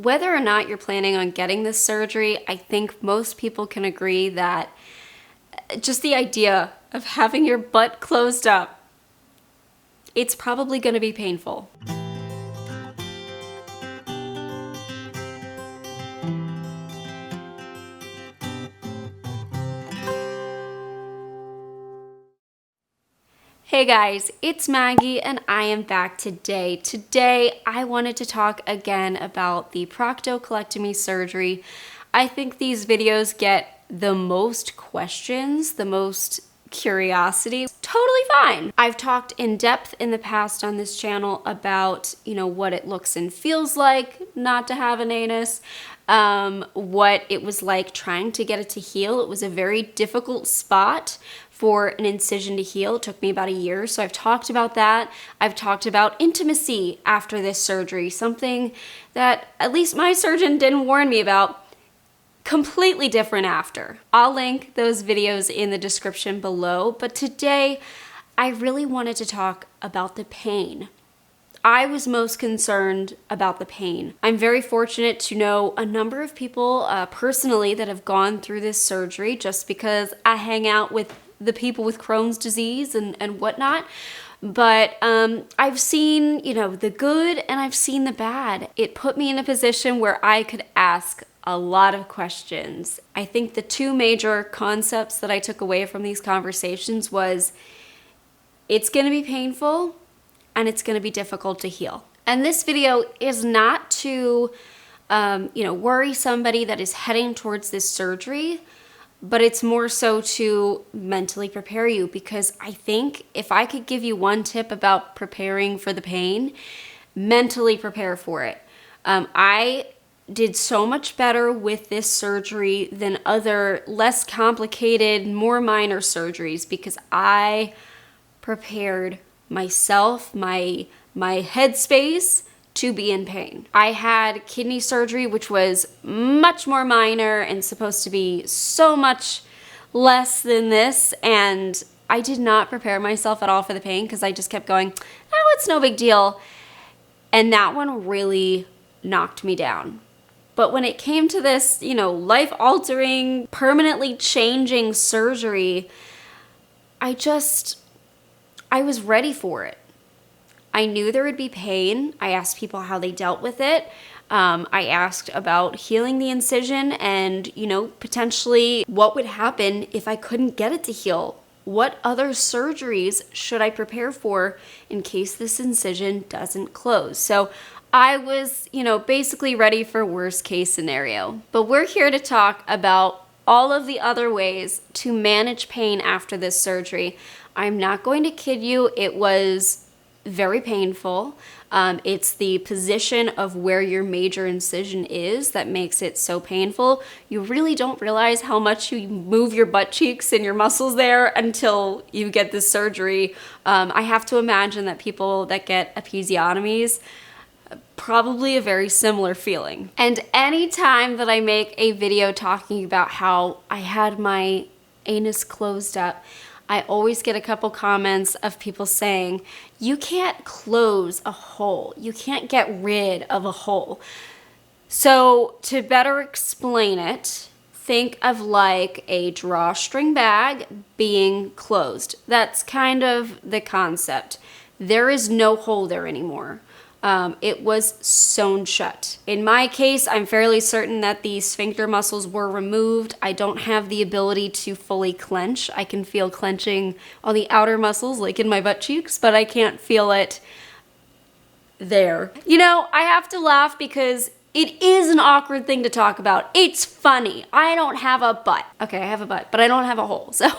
Whether or not you're planning on getting this surgery, I think most people can agree that just the idea of having your butt closed up, it's probably going to be painful. Hey guys, it's Maggie and I am back today. Today I wanted to talk again about the proctocolectomy surgery. I think these videos get the most questions, the most curiosity. Totally fine. I've talked in depth in the past on this channel about, what it looks and feels like not to have an anus, what it was like trying to get it to heal. It was a very difficult spot for an incision to heal. It took me about a year, so I've talked about that. I've talked about intimacy after this surgery, something that at least my surgeon didn't warn me about. Completely different after. I'll link those videos in the description below, but today I really wanted to talk about the pain. I was most concerned about the pain. I'm very fortunate to know a number of people personally that have gone through this surgery just because I hang out with the people with Crohn's disease and whatnot. But I've seen, the good and I've seen the bad. It put me in a position where I could ask a lot of questions. I think the two major concepts that I took away from these conversations was it's going to be painful and it's going to be difficult to heal. And this video is not to, worry somebody that is heading towards this surgery, but it's more so to mentally prepare you, because I think if I could give you one tip about preparing for the pain, mentally prepare for it. I did so much better with this surgery than other less complicated, more minor surgeries because I prepared myself, my headspace to be in pain. I had kidney surgery, which was much more minor and supposed to be so much less than this, and I did not prepare myself at all for the pain because I just kept going, oh, it's no big deal. And that one really knocked me down. But when it came to this, life-altering, permanently changing surgery, I was ready for it. I knew there would be pain. I asked people how they dealt with it. I asked about healing the incision and, potentially what would happen if I couldn't get it to heal. What other surgeries should I prepare for in case this incision doesn't close? So I was, basically ready for worst case scenario. But we're here to talk about all of the other ways to manage pain after this surgery. I'm not going to kid you, it was very painful. It's the position of where your major incision is that makes it so painful. You really don't realize how much you move your butt cheeks and your muscles there until you get this surgery. I have to imagine that people that get episiotomies, probably a very similar feeling. And anytime that I make a video talking about how I had my anus closed up, I always get a couple comments of people saying, you can't close a hole. You can't get rid of a hole. So to better explain it, think of like a drawstring bag being closed. That's kind of the concept. There is no hole there anymore. It was sewn shut. In my case, I'm fairly certain that the sphincter muscles were removed. I don't have the ability to fully clench. I can feel clenching on the outer muscles, like in my butt cheeks, but I can't feel it there. I have to laugh because it is an awkward thing to talk about. It's funny. I don't have a butt. Okay, I have a butt, but I don't have a hole. So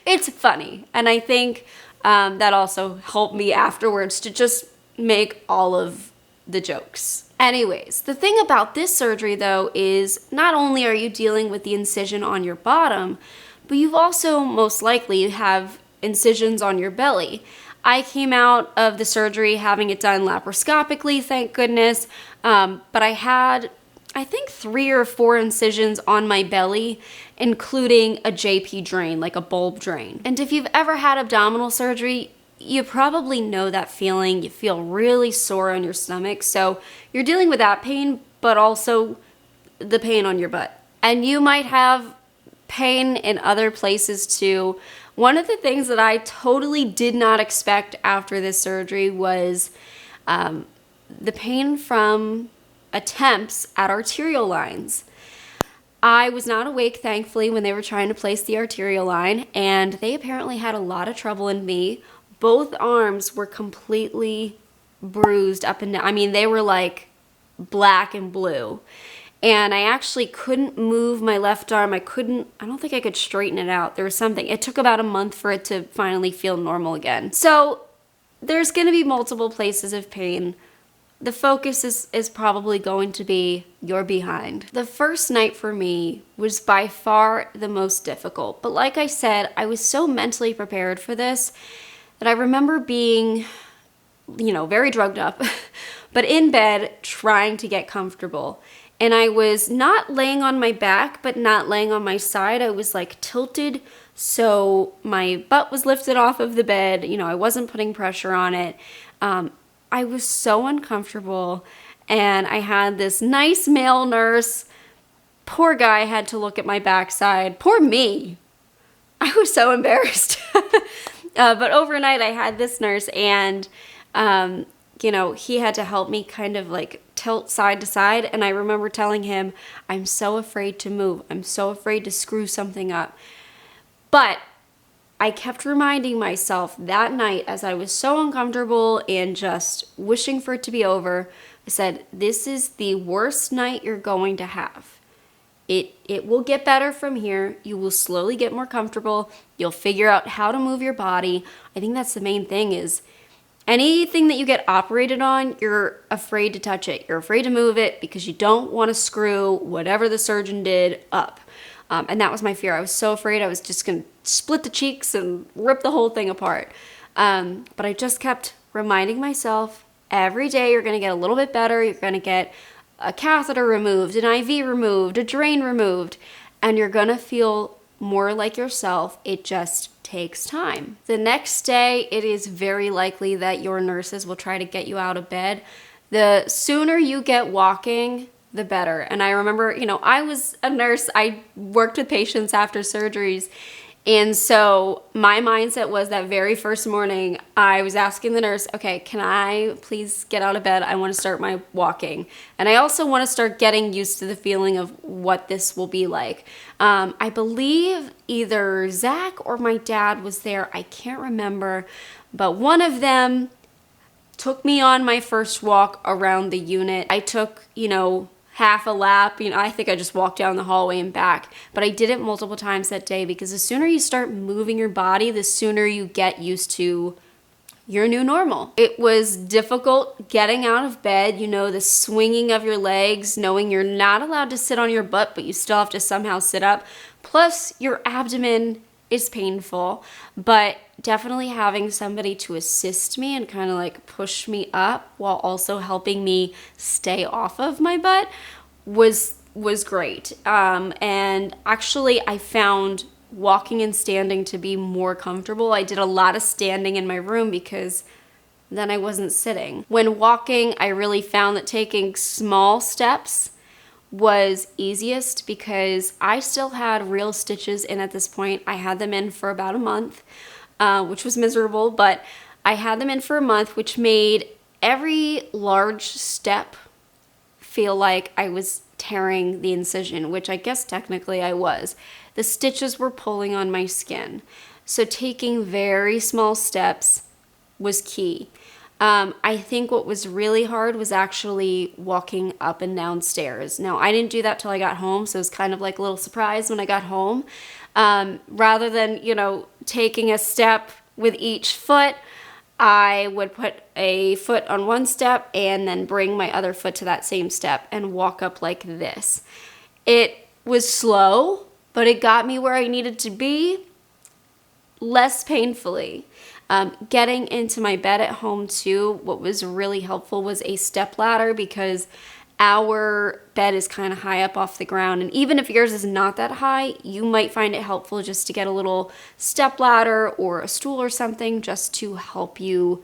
it's funny. And I think that also helped me afterwards to just make all of the jokes. Anyways, the thing about this surgery though is not only are you dealing with the incision on your bottom, but you've also most likely have incisions on your belly. I came out of the surgery having it done laparoscopically, thank goodness, but I had, I think 3 or 4 incisions on my belly, including a JP drain, like a bulb drain. And if you've ever had abdominal surgery, you probably know that feeling. You feel really sore on your stomach. So you're dealing with that pain, but also the pain on your butt. And you might have pain in other places too. One of the things that I totally did not expect after this surgery was the pain from attempts at arterial lines. I was not awake, thankfully, when they were trying to place the arterial line, and they apparently had a lot of trouble in me. Both arms were completely bruised up and down. I mean, they were like black and blue. And I actually couldn't move my left arm. I don't think I could straighten it out. There was something. It took about a month for it to finally feel normal again. So there's going to be multiple places of pain. The focus is probably going to be your behind. The first night for me was by far the most difficult. But like I said, I was so mentally prepared for this that I remember being, very drugged up, but in bed trying to get comfortable. And I was not laying on my back, but not laying on my side. I was like tilted, so my butt was lifted off of the bed. I wasn't putting pressure on it. I was so uncomfortable, and I had this nice male nurse. Poor guy had to look at my backside. Poor me. I was so embarrassed. But overnight I had this nurse, and he had to help me kind of like tilt side to side. And I remember telling him, I'm so afraid to move. I'm so afraid to screw something up. But I kept reminding myself that night, as I was so uncomfortable and just wishing for it to be over, I said, this is the worst night you're going to have. It will get better from here. You will slowly get more comfortable. You'll figure out how to move your body. I think that's the main thing is anything that you get operated on, you're afraid to touch it. You're afraid to move it because you don't want to screw whatever the surgeon did up. And that was my fear. I was so afraid I was just going to split the cheeks and rip the whole thing apart. But I just kept reminding myself, every day you're going to get a little bit better. You're going to get a catheter removed, an IV removed, a drain removed, and you're going to feel more like yourself. It just takes time. The next day, it is very likely that your nurses will try to get you out of bed. The sooner you get walking, the better. And I remember, I was a nurse. I worked with patients after surgeries. And so my mindset was that very first morning, I was asking the nurse, okay, can I please get out of bed? I want to start my walking. And I also want to start getting used to the feeling of what this will be like. I believe either Zach or my dad was there. I can't remember. But one of them took me on my first walk around the unit. I took, half a lap. I think I just walked down the hallway and back. But I did it multiple times that day because the sooner you start moving your body, the sooner you get used to your new normal. It was difficult getting out of bed, the swinging of your legs, knowing you're not allowed to sit on your butt, but you still have to somehow sit up. Plus, your abdomen is painful, but definitely having somebody to assist me and kind of like push me up while also helping me stay off of my butt was great. And actually I found walking and standing to be more comfortable. I did a lot of standing in my room because then I wasn't sitting. When walking, I really found that taking small steps was easiest because I still had real stitches in at this point. I had them in for about a month, which was miserable, but I had them in for a month, which made every large step feel like I was tearing the incision, which I guess technically I was. The stitches were pulling on my skin. So taking very small steps was key. I think what was really hard was actually walking up and down stairs. Now, I didn't do that till I got home, so it was kind of like a little surprise when I got home. Rather than, taking a step with each foot, I would put a foot on one step and then bring my other foot to that same step and walk up like this. It was slow, but it got me where I needed to be less painfully. Getting into my bed at home too, what was really helpful was a step ladder because our bed is kind of high up off the ground. And even if yours is not that high, you might find it helpful just to get a little step ladder or a stool or something just to help you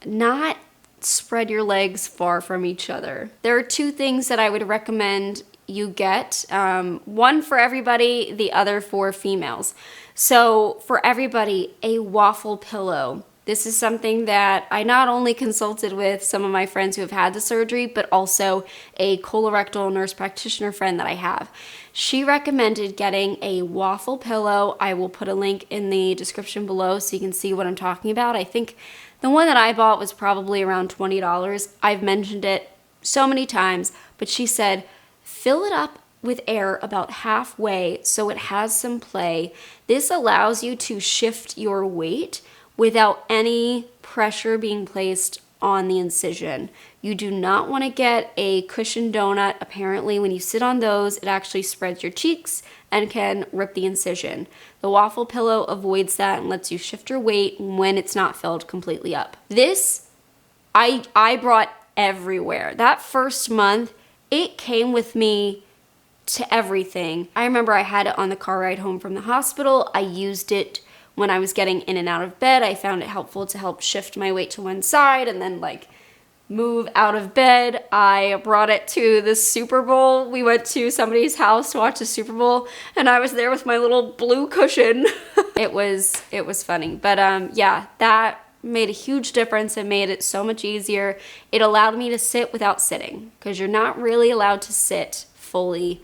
not spread your legs far from each other. There are two things that I would recommend you get. One for everybody, the other for females. So for everybody, a waffle pillow. This is something that I not only consulted with some of my friends who have had the surgery, but also a colorectal nurse practitioner friend that I have. She recommended getting a waffle pillow. I will put a link in the description below so you can see what I'm talking about. I think the one that I bought was probably around $20. I've mentioned it so many times, but she said, fill it up with air about halfway so it has some play. This allows you to shift your weight without any pressure being placed on the incision. You do not want to get a cushioned donut. Apparently, when you sit on those, it actually spreads your cheeks and can rip the incision. The waffle pillow avoids that and lets you shift your weight when it's not filled completely up. This, I brought everywhere. That first month, it came with me to everything. I remember I had it on the car ride home from the hospital. I used it when I was getting in and out of bed. I found it helpful to help shift my weight to one side and then like move out of bed. I brought it to the Super Bowl. We went to somebody's house to watch the Super Bowl and I was there with my little blue cushion. It was funny. But yeah, that made a huge difference and made it so much easier. It allowed me to sit without sitting because you're not really allowed to sit fully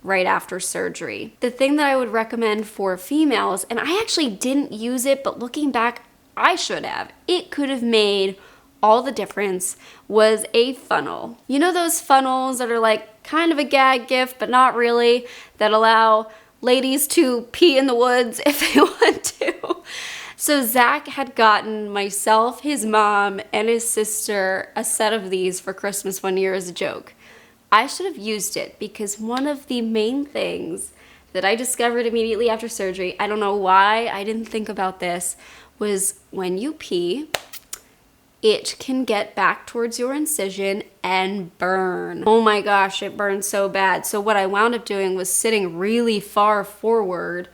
right after surgery. The thing that I would recommend for females, and I actually didn't use it, but looking back, I should have. It could have made all the difference, was a funnel. You know those funnels that are like kind of a gag gift, but not really, that allow ladies to pee in the woods if they want to? So Zach had gotten myself, his mom, and his sister a set of these for Christmas one year as a joke. I should have used it because one of the main things that I discovered immediately after surgery, I don't know why I didn't think about this, was when you pee, it can get back towards your incision and burn. Oh my gosh, it burns so bad. So what I wound up doing was sitting really far forward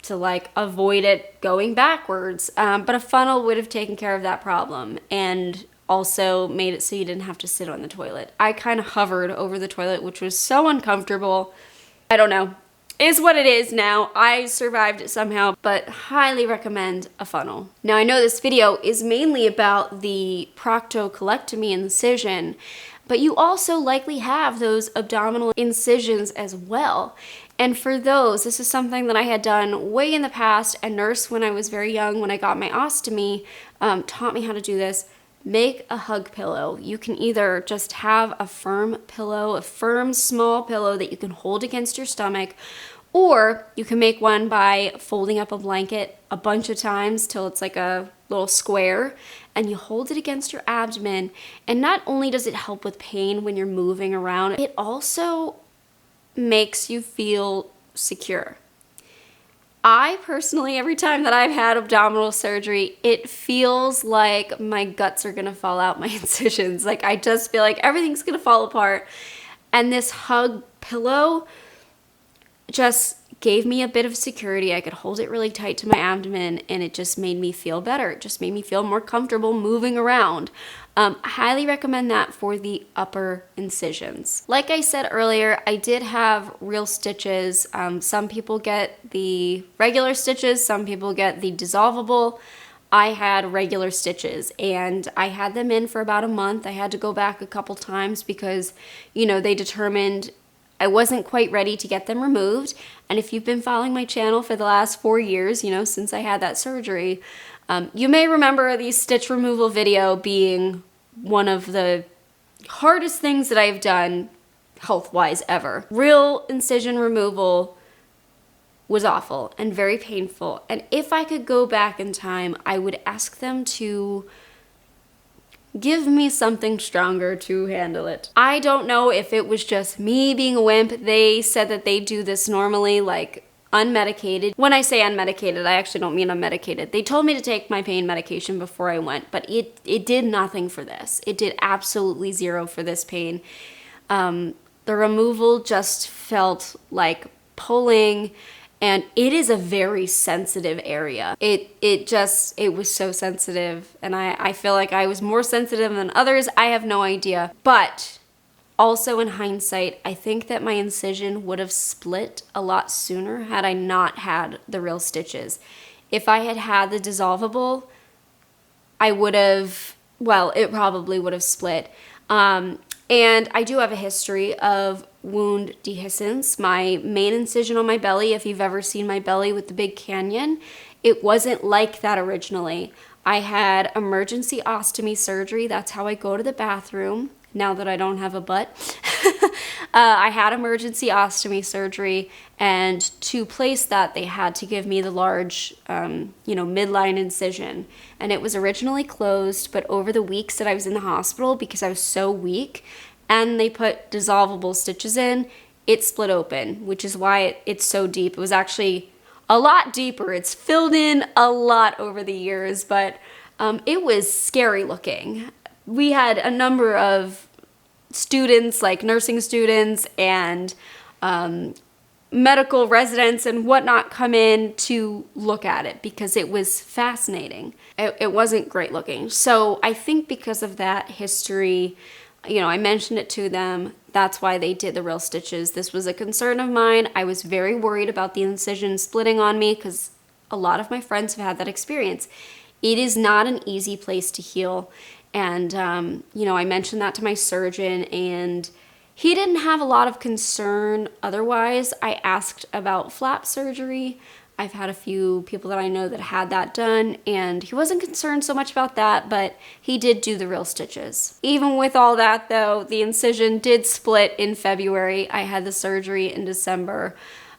to like avoid it going backwards. But a funnel would have taken care of that problem and also made it so you didn't have to sit on the toilet. I kind of hovered over the toilet, which was so uncomfortable. I don't know. Is what it is now. I survived it somehow, but highly recommend a funnel. Now I know this video is mainly about the proctocolectomy incision, but you also likely have those abdominal incisions as well. And for those, this is something that I had done way in the past. A nurse when I was very young, when I got my ostomy, taught me how to do this. Make a hug pillow. You can either just have a firm pillow, a firm small pillow that you can hold against your stomach, or you can make one by folding up a blanket a bunch of times till it's like a little square, and you hold it against your abdomen. And not only does it help with pain when you're moving around, it also makes you feel secure. I personally, every time that I've had abdominal surgery, it feels like my guts are gonna fall out my incisions. Like I just feel like everything's gonna fall apart. And this hug pillow just gave me a bit of security. I could hold it really tight to my abdomen and it just made me feel better. It just made me feel more comfortable moving around. I highly recommend that for the upper incisions. Like I said earlier, I did have real stitches. Some people get the regular stitches, some people get the dissolvable. I had regular stitches and I had them in for about a month. I had to go back a couple times because, you know, they determined I wasn't quite ready to get them removed. And if you've been following my channel for the last 4 years, you know, since I had that surgery, you may remember the stitch removal video being one of the hardest things that I've done health-wise ever. Real incision removal was awful and very painful. And if I could go back in time, I would ask them to give me something stronger to handle it. I don't know if it was just me being a wimp. They said that they do this normally, like unmedicated. When I say unmedicated, I actually don't mean unmedicated. They told me to take my pain medication before I went, but it did nothing for this. It did absolutely zero for this pain. The removal just felt like pulling And it is a very sensitive area. It was so sensitive, and I feel like I was more sensitive than others. I have no idea. But also in hindsight, I think that my incision would have split a lot sooner had I not had the real stitches. If I had had the dissolvable, I would have, well, it probably would have split. And I do have a history of wound dehiscence. My main incision on my belly, if you've ever seen my belly with the big canyon, it wasn't like that originally. I had emergency ostomy surgery. That's how I go to the bathroom now that I don't have a butt. I had emergency ostomy surgery, and to place that, they had to give me the large, midline incision. And it was originally closed, but over the weeks that I was in the hospital, because I was so weak, and they put dissolvable stitches in, it split open, which is why it's so deep. It was actually a lot deeper. It's filled in a lot over the years, but it was scary looking. We had a number of students, like nursing students and medical residents and whatnot, come in to look at it because it was fascinating. It wasn't great looking. So I think because of that history, I mentioned it to them. That's why they did the real stitches. This was a concern of mine. I was very worried about the incision splitting on me because a lot of my friends have had that experience. It is not an easy place to heal. And, I mentioned that to my surgeon, and he didn't have a lot of concern otherwise. I asked about flap surgery. I've had a few people that I know that had that done, and he wasn't concerned so much about that, but he did do the real stitches. Even with all that, though, the incision did split in February. I had the surgery in December,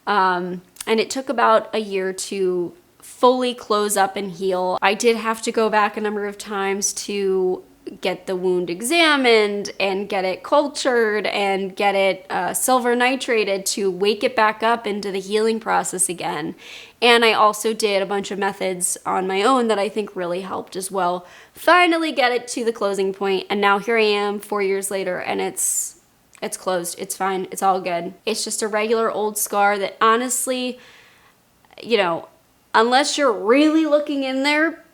and it took about a year to fully close up and heal. I did have to go back a number of times to get the wound examined and get it cultured and get it silver nitrated to wake it back up into the healing process again. And I also did a bunch of methods on my own that I think really helped as well. Finally get it to the closing point, and now here I am 4 years later, and it's closed. It's fine. It's all good. It's just a regular old scar that honestly, unless you're really looking in there,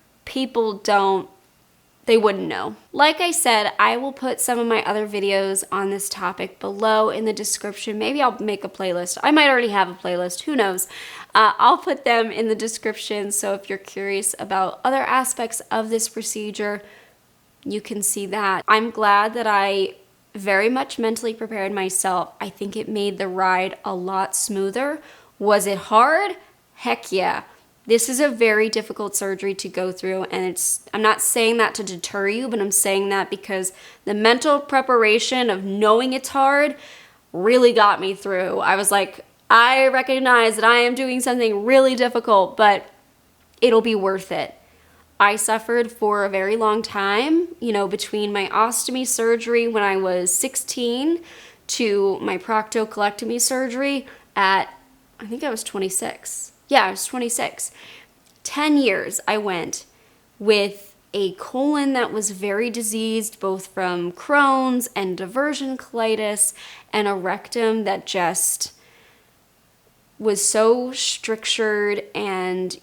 they wouldn't know. Like I said, I will put some of my other videos on this topic below in the description. Maybe I'll make a playlist. I might already have a playlist, who knows? I'll put them in the description, so if you're curious about other aspects of this procedure, you can see that. I'm glad that I very much mentally prepared myself. I think it made the ride a lot smoother. Was it hard? Heck yeah. This is a very difficult surgery to go through, and I'm not saying that to deter you, but I'm saying that because the mental preparation of knowing it's hard really got me through. I was like, I recognize that I am doing something really difficult, but it'll be worth it. I suffered for a very long time, between my ostomy surgery when I was 16 to my proctocolectomy surgery at, I think I was 26. Yeah, I was 26. 10 years I went with a colon that was very diseased, both from Crohn's and diversion colitis, and a rectum that just was so strictured and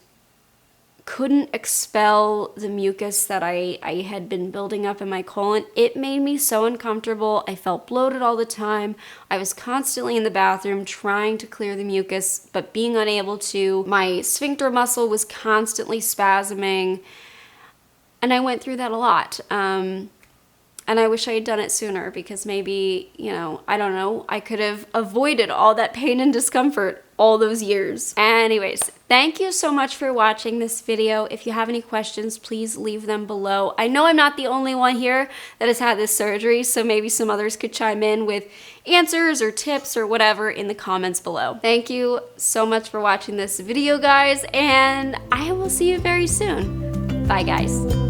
couldn't expel the mucus that I had been building up in my colon. It made me so uncomfortable. I felt bloated all the time. I was constantly in the bathroom trying to clear the mucus, but being unable to. My sphincter muscle was constantly spasming, and I went through that a lot. And I wish I had done it sooner because maybe, I don't know, I could have avoided all that pain and discomfort all those years. Anyways, thank you so much for watching this video. If you have any questions, please leave them below. I know I'm not the only one here that has had this surgery, so maybe some others could chime in with answers or tips or whatever in the comments below. Thank you so much for watching this video, guys, and I will see you very soon. Bye, guys.